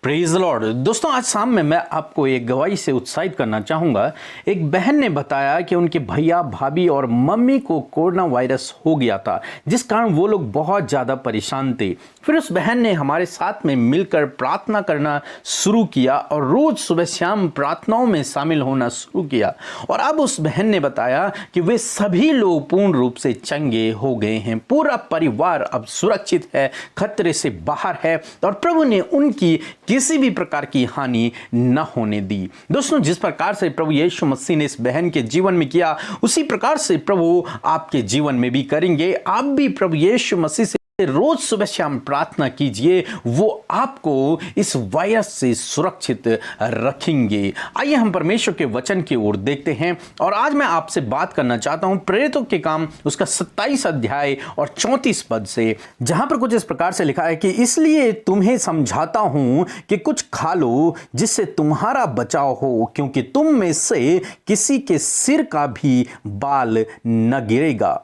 Praise Lord. दोस्तों, आज शाम में मैं आपको एक गवाही से उत्साहित करना चाहूँगा। एक बहन ने बताया कि उनके भैया, भाभी और मम्मी को कोरोना वायरस हो गया था, जिस कारण वो लोग बहुत ज़्यादा परेशान थे। फिर उस बहन ने हमारे साथ में मिलकर प्रार्थना करना शुरू किया और रोज़ सुबह शाम प्रार्थनाओं में शामिल होना शुरू किया। और अब उस बहन ने बताया कि वे सभी लोग पूर्ण रूप से चंगे हो गए हैं। पूरा परिवार अब सुरक्षित है, खतरे से बाहर है और प्रभु ने उनकी किसी भी प्रकार की हानि न होने दी। दोस्तों, जिस प्रकार से प्रभु यीशु मसीह ने इस बहन के जीवन में किया, उसी प्रकार से प्रभु आपके जीवन में भी करेंगे। आप भी प्रभु यीशु मसीह से रोज सुबह शाम प्रार्थना कीजिए, वो आपको इस वायरस से सुरक्षित रखेंगे। आइए हम परमेश्वर के वचन की ओर देखते हैं। और आज मैं आपसे बात करना चाहता हूं प्रेरितों के काम उसका 27 अध्याय और 34 पद से, जहां पर कुछ इस प्रकार से लिखा है कि इसलिए तुम्हें समझाता हूं कि कुछ खा लो जिससे तुम्हारा बचाव हो, क्योंकि तुम में से किसी के सिर का भी बाल न गिरेगा।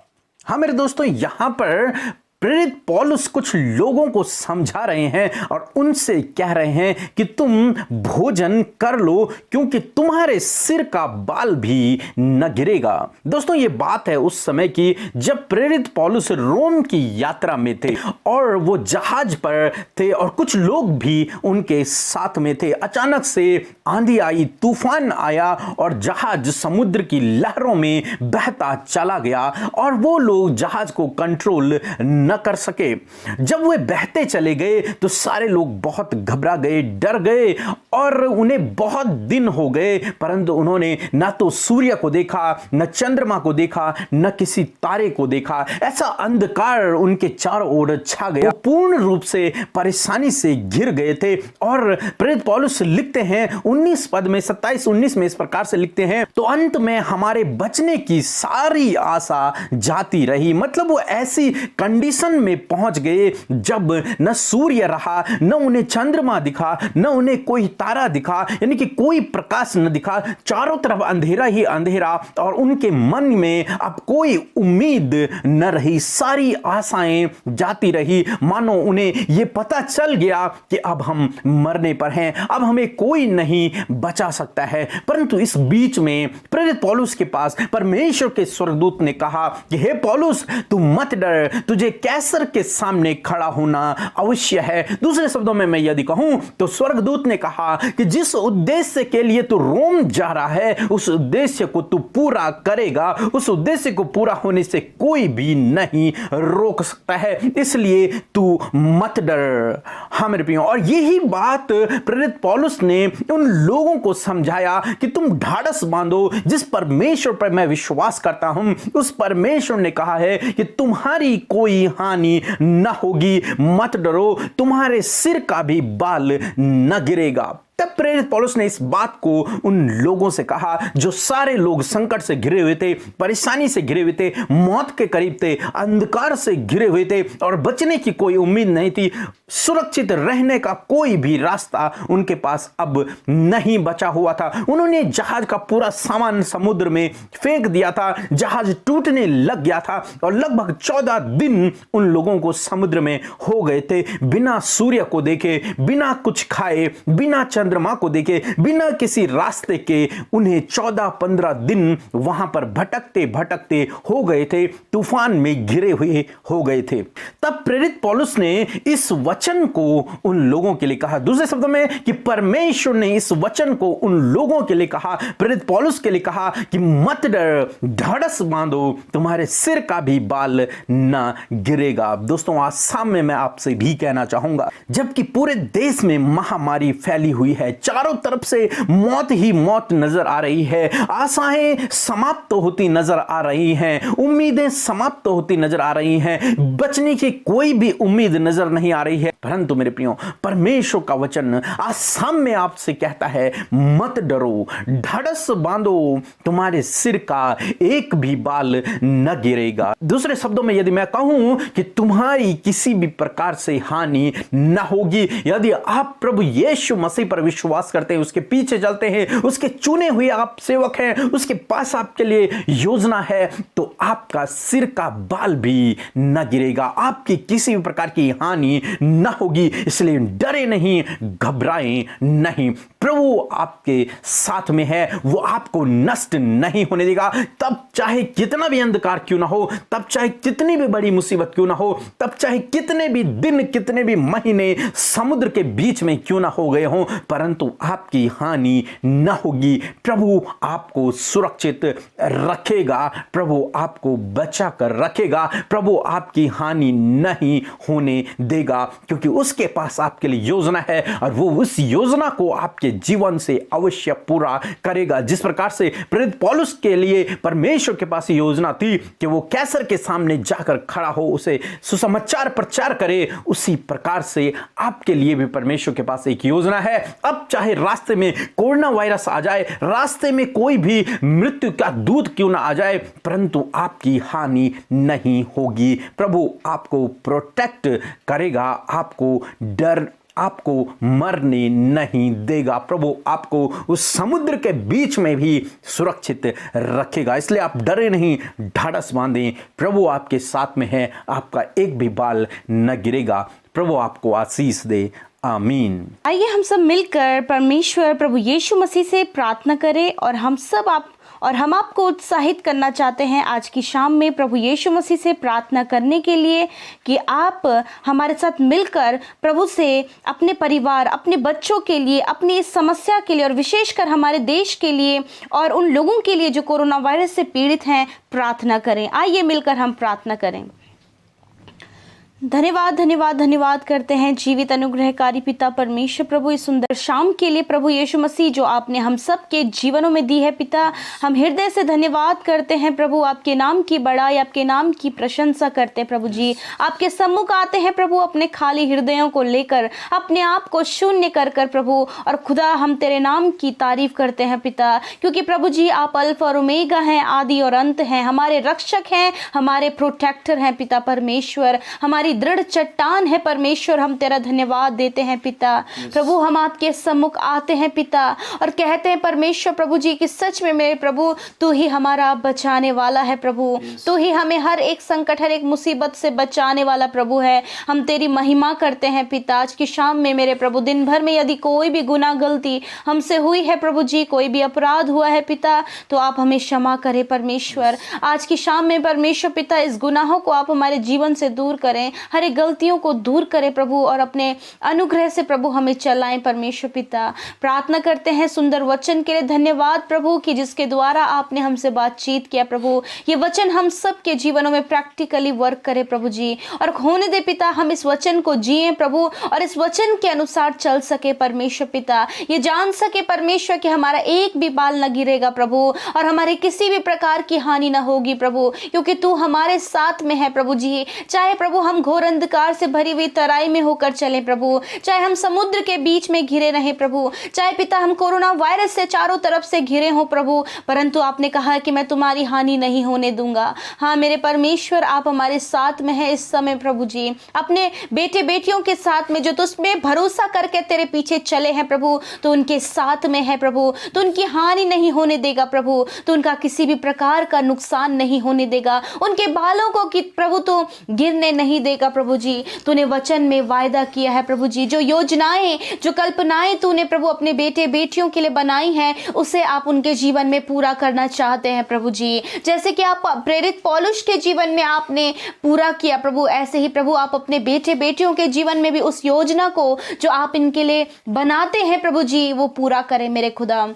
हाँ मेरे दोस्तों, यहां पर प्रेरित पौलुस कुछ लोगों को समझा रहे हैं और उनसे कह रहे हैं कि तुम भोजन कर लो, क्योंकि तुम्हारे सिर का बाल भी न गिरेगा। दोस्तों, ये बात है उस समय की जब प्रेरित पौलुस रोम की यात्रा में थे और वो जहाज पर थे और कुछ लोग भी उनके साथ में थे। अचानक से आंधी आई, तूफान आया और जहाज समुद्र की लहरों में बहता चला गया और वो लोग जहाज को कंट्रोल न कर सके। जब वे बहते चले गए तो सारे लोग बहुत घबरा गए, डर गए और उन्हें बहुत दिन हो गए, परंतु उन्होंने ना तो सूर्य को देखा, न चंद्रमा को देखा, न किसी तारे को देखा। ऐसा अंधकार उनके चारों ओर छा गया, पूर्ण रूप से परेशानी से घिर गए थे। और प्रेरित पौलुस लिखते हैं 19 पद में, 27-19 में इस प्रकार से लिखते हैं, तो अंत में हमारे बचने की सारी आशा जाती रही। मतलब वो ऐसी कंडीशन में पहुंच गए जब न सूर्य रहा, न उन्हें चंद्रमा दिखा, न उन्हें कोई तारा दिखा, यानी कि कोई प्रकाश न दिखा। चारों तरफ अंधेरा ही अंधेरा और उनके मन में अब कोई उम्मीद न रही। सारी आशाएं जाती रही, मानो उन्हें यह पता चल गया कि अब हम मरने पर हैं, अब हमें कोई नहीं बचा सकता है। परंतु इस बीच में प्रेरित पौलुस के पास परमेश्वर के स्वर्गदूत ने कहा कि हे पौलुस, तू मत डर, तुझे कैसर के सामने खड़ा होना अवश्य है। दूसरे शब्दों में मैं यदि कहूं तो स्वर्गदूत ने कहा कि जिस उद्देश्य के लिए तू रोम जा रहा है, उस उद्देश्य को तू पूरा करेगा। उस उद्देश्य को पूरा होने से कोई भी नहीं रोक सकता है, इसलिए तू मत डर। हाँ मेरे प्रियो, और यही बात प्रेरित पौलुस ने उन लोगों को समझाया कि तुम ढाढ़स बांधो। जिस परमेश्वर पर मैं विश्वास करता हूं, उस परमेश्वर ने कहा है कि तुम्हारी कोई हानि न होगी, मत डरो, तुम्हारे सिर का भी बाल न गिरेगा। तब प्रेरित पौलुस ने इस बात को उन लोगों से कहा जो सारे लोग संकट से घिरे हुए थे, परेशानी से घिरे हुए थे, मौत के करीब थे, अंधकार से घिरे हुए थे और बचने की कोई उम्मीद नहीं थी। सुरक्षित रहने का कोई भी रास्ता उनके पास अब नहीं बचा हुआ था। उन्होंने जहाज का पूरा सामान समुद्र में फेंक दिया था, जहाज टूटने लग गया था और लगभग 14 दिन उन लोगों को समुद्र में हो गए थे, बिना सूर्य को देखे, बिना कुछ खाए, बिना चंद्रमा को देखे, बिना किसी रास्ते के। उन्हें 14-15 दिन वहां पर भटकते भटकते हो गए थे, तूफान में घिरे हुए हो गए थे। तब प्रेरित पौलुस ने इस वचन को उन लोगों के लिए कहा। दूसरे शब्दों में कि परमेश्वर ने इस वचन को उन लोगों के लिए कहा, प्रेरित पौलुस के लिए कहा कि मत डर, ढाढ़स बांधो, तुम्हारे सिर का भी बाल न गिरेगा। दोस्तों, आज शाम में मैं आपसे भी कहना चाहूंगा, जबकि पूरे देश में महामारी फैली हुई है, चारों तरफ से मौत ही मौत नजर आ रही है, आशाएं समाप्त होती नजर आ रही हैं, उम्मीदें समाप्त होती नजर आ रही हैं, बचने की कोई भी उम्मीद नजर नहीं आ रही है। परंतु मेरे प्रियो, परमेश्वर का वचन आज सामने आपसे कहता है, मत डरो, ढाढ़स बांधो, तुम्हारे सिर का एक भी बाल न गिरेगा। दूसरे शब्दों में यदि मैं कहूं कि तुम्हारी किसी भी प्रकार से हानि न होगी, यदि आप प्रभु यीशु मसीह पर विश्वास करते हैं, उसके पीछे चलते हैं, उसके चुने हुए आप सेवक हैं, उसके पास आपके लिए योजना है, तो आपका सिर का बाल भी न गिरेगा, आपकी किसी भी प्रकार की हानि न होगी। इसलिए डरे नहीं, घबराएं नहीं। प्रभु आपके साथ में है, वो आपको नष्ट नहीं होने देगा। तब चाहे कितना भी अंधकार क्यों ना हो, तब चाहे कितनी भी बड़ी मुसीबत क्यों ना हो, तब चाहे कितने भी दिन, कितने भी महीने समुद्र के बीच में क्यों ना हो गए हों, परंतु आपकी हानि न होगी। प्रभु आपको सुरक्षित रखेगा, प्रभु आपको बचा कर रखेगा, प्रभु आपकी हानि नहीं होने देगा, क्योंकि उसके पास आपके लिए योजना है और वो उस योजना को आपके जीवन से अवश्य पूरा करेगा। जिस प्रकार से प्रेरित पौलुस के लिए परमेश्वर के पास योजना थी कि वो कैसर के सामने जाकर खड़ा हो, उसे सुसमाचार प्रचार करे, उसी प्रकार से आपके लिए भी परमेश्वर के पास एक योजना है। अब चाहे रास्ते में कोरोना वायरस आ जाए, रास्ते में कोई भी मृत्यु का दूत क्यों ना आ जाए, परंतु आपकी हानि नहीं होगी। प्रभु आपको प्रोटेक्ट करेगा, आपको मरने नहीं देगा। प्रभु आपको उस समुद्र के बीच में भी सुरक्षित रखेगा। इसलिए आप डरे नहीं, ढाढ़स बांधें, प्रभु आपके साथ में है, आपका एक भी बाल न गिरेगा। प्रभु आपको आशीष दे, आमीन। आइए हम सब मिलकर परमेश्वर प्रभु यीशु मसीह से प्रार्थना करें और हम आपको उत्साहित करना चाहते हैं आज की शाम में प्रभु यीशु मसीह से प्रार्थना करने के लिए कि आप हमारे साथ मिलकर प्रभु से अपने परिवार, अपने बच्चों के लिए, अपनी इस समस्या के लिए और विशेषकर हमारे देश के लिए और उन लोगों के लिए जो कोरोना वायरस से पीड़ित हैं, प्रार्थना करें। आइए मिलकर हम प्रार्थना करें। धन्यवाद धन्यवाद धन्यवाद करते हैं जीवित अनुग्रहकारी पिता परमेश्वर प्रभु, इस सुंदर शाम के लिए प्रभु यीशु मसीह जो आपने हम सब के जीवनों में दी है। पिता, हम हृदय से धन्यवाद करते हैं प्रभु, आपके नाम की बड़ाई, आपके नाम की प्रशंसा करते हैं प्रभु जी। आपके सम्मुख आते हैं प्रभु अपने खाली हृदयों को लेकर, अपने आप को शून्य कर कर प्रभु, और खुदा हम तेरे नाम की तारीफ करते हैं पिता, क्योंकि प्रभु जी आप अल्फा और ओमेगा हैं, आदि और अंत हैं, हमारे रक्षक हैं, हमारे प्रोटेक्टर हैं पिता परमेश्वर, हमारी दृढ़ चट्टान है परमेश्वर। हम तेरा धन्यवाद देते हैं पिता। प्रभु हम आपके सम्मुख आते हैं पिता और कहते हैं परमेश्वर प्रभु जी कि सच में मेरे प्रभु तू ही हमारा बचाने वाला है प्रभु, तू ही हमें हर एक संकट, हर एक मुसीबत से बचाने वाला प्रभु है। हम तेरी महिमा करते हैं पिता। आज की शाम में मेरे प्रभु दिन भर में यदि कोई भी गुनाह गलती हमसे हुई है प्रभु जी, कोई भी अपराध हुआ है पिता, तो आप हमें क्षमा करें परमेश्वर। आज की शाम में परमेश्वर पिता इस गुनाहों को आप हमारे जीवन से दूर करें, हर एक गलतियों को दूर करें प्रभु, और अपने अनुग्रह से प्रभु हमें चलाएं परमेश्वर पिता। प्रार्थना करते हैं सुंदर वचन के लिए धन्यवाद प्रभु कि जिसके द्वारा आपने हमसे बातचीत किया प्रभु, ये वचन हम सब के जीवनों में प्रैक्टिकली वर्क करे प्रभु जी, और होने दे पिता हम इस वचन को जिए प्रभु, और इस वचन के अनुसार चल सके परमेश्वर पिता। ये जान सके परमेश्वर कि हमारा एक भी बाल न गिरेगा प्रभु, और हमारे किसी भी प्रकार की हानि न होगी प्रभु, क्योंकि तू हमारे साथ में है प्रभु जी। चाहे प्रभु हम घोर अंधकार से भरी हुई तराई में होकर चले प्रभु, चाहे हम समुद्र के बीच में घिरे रहे प्रभु, चाहे पिता हम कोरोना वायरस से चारों तरफ से घिरे हो प्रभु, परंतु आपने कहा है कि मैं तुम्हारी हानि नहीं होने दूंगा। हाँ मेरे परमेश्वर आप हमारे साथ में है इस समय प्रभु जी, अपने बेटे बेटियों के साथ में जो तुझमें भरोसा करके तेरे पीछे चले हैं प्रभु, तो उनके साथ में है प्रभु, तो उनकी हानि नहीं होने देगा प्रभु, तो उनका किसी भी प्रकार का नुकसान नहीं होने देगा, उनके बालों को कि प्रभु तो गिरने नहीं देगा प्रभु जी। तूने वचन में वायदा किया है प्रभु जी, जो योजनाएं, जो कल्पनाएं तूने प्रभु अपने बेटे बेटियों के लिए बनाई हैं, उसे आप उनके जीवन में पूरा करना चाहते हैं प्रभु जी। जैसे कि आप प्रेरित पौलुस के जीवन में आपने पूरा किया प्रभु, ऐसे ही प्रभु आप अपने बेटे बेटियों के जीवन में भी उस योजना को जो आप इनके लिए बनाते हैं प्रभु जी, वो पूरा करें मेरे खुदा।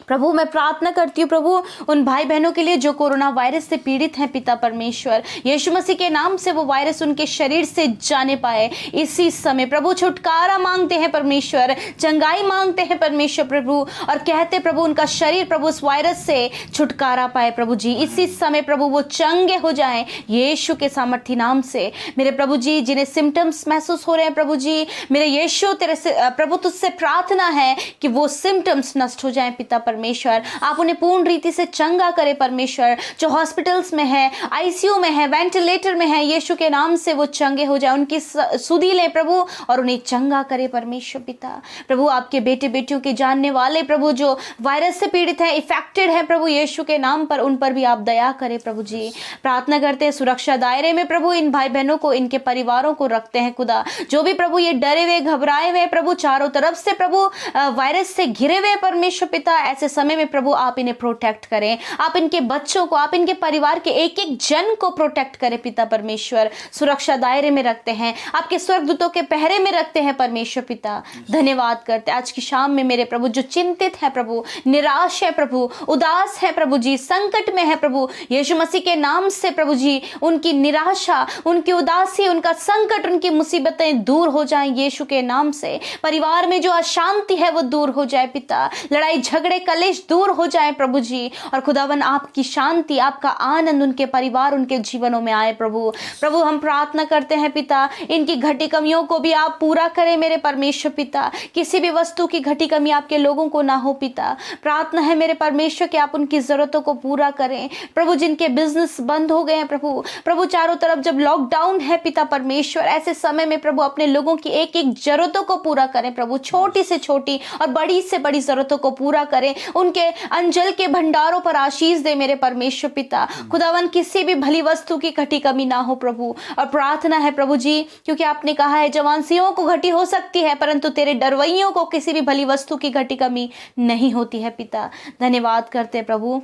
प्रभु मैं प्रार्थना करती हूँ प्रभु उन भाई बहनों के लिए जो कोरोना वायरस से पीड़ित हैं पिता परमेश्वर, यीशु मसीह के नाम से वो वायरस उनके शरीर से जाने पाए इसी समय प्रभु। छुटकारा मांगते हैं परमेश्वर, चंगाई मांगते हैं परमेश्वर प्रभु, और कहते प्रभु उनका शरीर प्रभु उस वायरस से छुटकारा पाए प्रभु जी। इसी समय प्रभु वो चंगे हो जाएं यीशु के सामर्थी नाम से मेरे प्रभु जी। जिन्हें सिम्टम्स महसूस हो रहे हैं प्रभु जी, मेरे यीशु तेरे से प्रभु तुझसे प्रार्थना है कि वो सिम्टम्स नष्ट हो जाएं पिता परमेश्वर। परमेश्वर। आप उन्हें पूर्ण रीति से चंगा करें परमेश्वर। जो हॉस्पिटल्स में है, आईसीयू में है, वेंटिलेटर में है, यीशु के नाम से वो चंगे हो जाए। उनकी सुधि ले प्रभु और उन्हें चंगा करे परमेश्वर पिता। प्रभु आपके बेटे बेटियों के जानने वाले प्रभु जो वायरस से पीड़ित है, इफेक्टेड है प्रभु, यीशु के नाम पर उन पर भी आप दया करें प्रभु जी। प्रार्थना करते हैं सुरक्षा दायरे में प्रभु इन भाई बहनों को, इनके परिवारों को रखते हैं खुदा। जो भी प्रभु ये डरे हुए घबराए हुए प्रभु, चारों तरफ से प्रभु वायरस से घिरे हुए परमेश्वर पिता, ऐसे समय में प्रभु आप इन्हें प्रोटेक्ट करें। आप इनके बच्चों को, आप इनके परिवार के एक एक जन को प्रोटेक्ट करें पिता परमेश्वर। सुरक्षा दायरे में रखते हैं, आपके स्वर्गदूतों के पहरे में रखते हैं परमेश्वर पिता। धन्यवाद करते हैं आज की शाम में मेरे प्रभु जो चिंतित है प्रभु, निराश है प्रभु, उदास है प्रभु जी, संकट में है प्रभु, यीशु मसीह के नाम से प्रभु जी उनकी निराशा, उनकी उदासी, उनका संकट, उनकी मुसीबतें दूर हो जाएं यीशु के नाम से। परिवार में जो अशांति है वो दूर हो जाए पिता, लड़ाई झगड़े कलेश दूर हो जाए प्रभु जी। और खुदावन आपकी शांति, आपका आनंद उनके परिवार, उनके जीवनों में आए प्रभु। प्रभु हम प्रार्थना करते हैं पिता, इनकी घटी कमियों को भी आप पूरा करें मेरे परमेश्वर पिता। किसी भी वस्तु की घटी कमी आपके लोगों को ना हो पिता। प्रार्थना है मेरे परमेश्वर कि आप उनकी जरूरतों को पूरा करें प्रभु। जिनके बिजनेस बंद हो गए हैं प्रभु चारों तरफ जब लॉकडाउन है पिता परमेश्वर, ऐसे समय में प्रभु अपने लोगों की एक एक जरूरतों को पूरा करें प्रभु। छोटी से छोटी और बड़ी से बड़ी जरूरतों को पूरा करें। उनके अंजल के भंडारों पर आशीष दे मेरे परमेश्वर पिता। खुदावन किसी भी भली वस्तु की घटी कमी ना हो प्रभु। और प्रार्थना है प्रभु जी, क्योंकि आपने कहा है जवान सिंहों को घटी हो सकती है परंतु तेरे डरवैयों को किसी भी भली वस्तु की घटी कमी नहीं होती है पिता। धन्यवाद करते हैं प्रभु।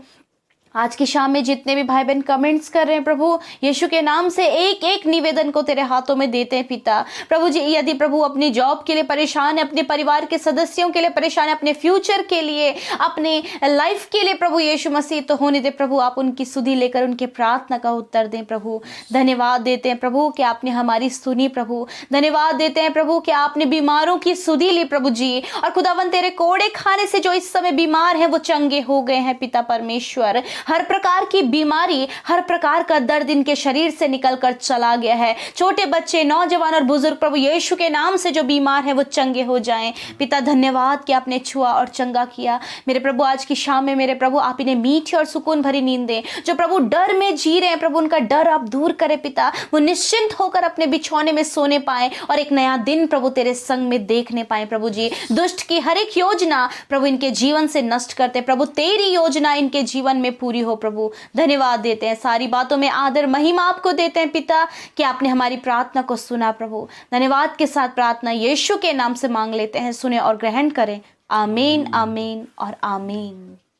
आज की शाम में जितने भी भाई बहन कमेंट्स कर रहे हैं प्रभु, यीशु के नाम से एक एक निवेदन को तेरे हाथों में देते हैं पिता। प्रभु जी यदि प्रभु अपनी जॉब के लिए परेशान है, अपने परिवार के सदस्यों के लिए परेशान है, अपने फ्यूचर के लिए, अपने लाइफ के लिए प्रभु यीशु मसीह, तो होने दे प्रभु, आप उनकी सुधि लेकर उनके प्रार्थना का उत्तर दें प्रभु। धन्यवाद देते हैं प्रभु कि आपने हमारी सुनी प्रभु। धन्यवाद देते हैं प्रभु कि आपने बीमारों की सुधि ली प्रभु जी। और खुदावन तेरे कोड़े खाने से जो इस समय बीमार हैं वो चंगे हो गए हैं पिता परमेश्वर। हर प्रकार की बीमारी, हर प्रकार का दर्द इनके शरीर से निकलकर चला गया है। छोटे बच्चे, नौजवान और बुजुर्ग प्रभु यीशु के नाम से जो बीमार है वो चंगे हो जाएं पिता। धन्यवाद कि आपने छुआ और चंगा किया मेरे प्रभु। आज की शाम में मेरे प्रभु आप इन्हें मीठी और सुकून भरी नींद दें। जो प्रभु डर में जी रहे हैं प्रभु, उनका डर आप दूर करें पिता। वो निश्चिंत होकर अपने बिछौने में सोने पाए और एक नया दिन प्रभु तेरे संग में देखने पाए प्रभु जी। दुष्ट की हर एक योजना प्रभु इनके जीवन से नष्ट करते प्रभु, तेरी योजना इनके जीवन में पूरी हो प्रभु। धन्यवाद देते हैं, सारी बातों में आदर महिमा आपको देते हैं पिता कि आपने हमारी प्रार्थना को सुना प्रभु। धन्यवाद के साथ प्रार्थना यीशु के नाम से मांग लेते हैं, सुने और ग्रहण करें। आमीन, आमीन और आमीन।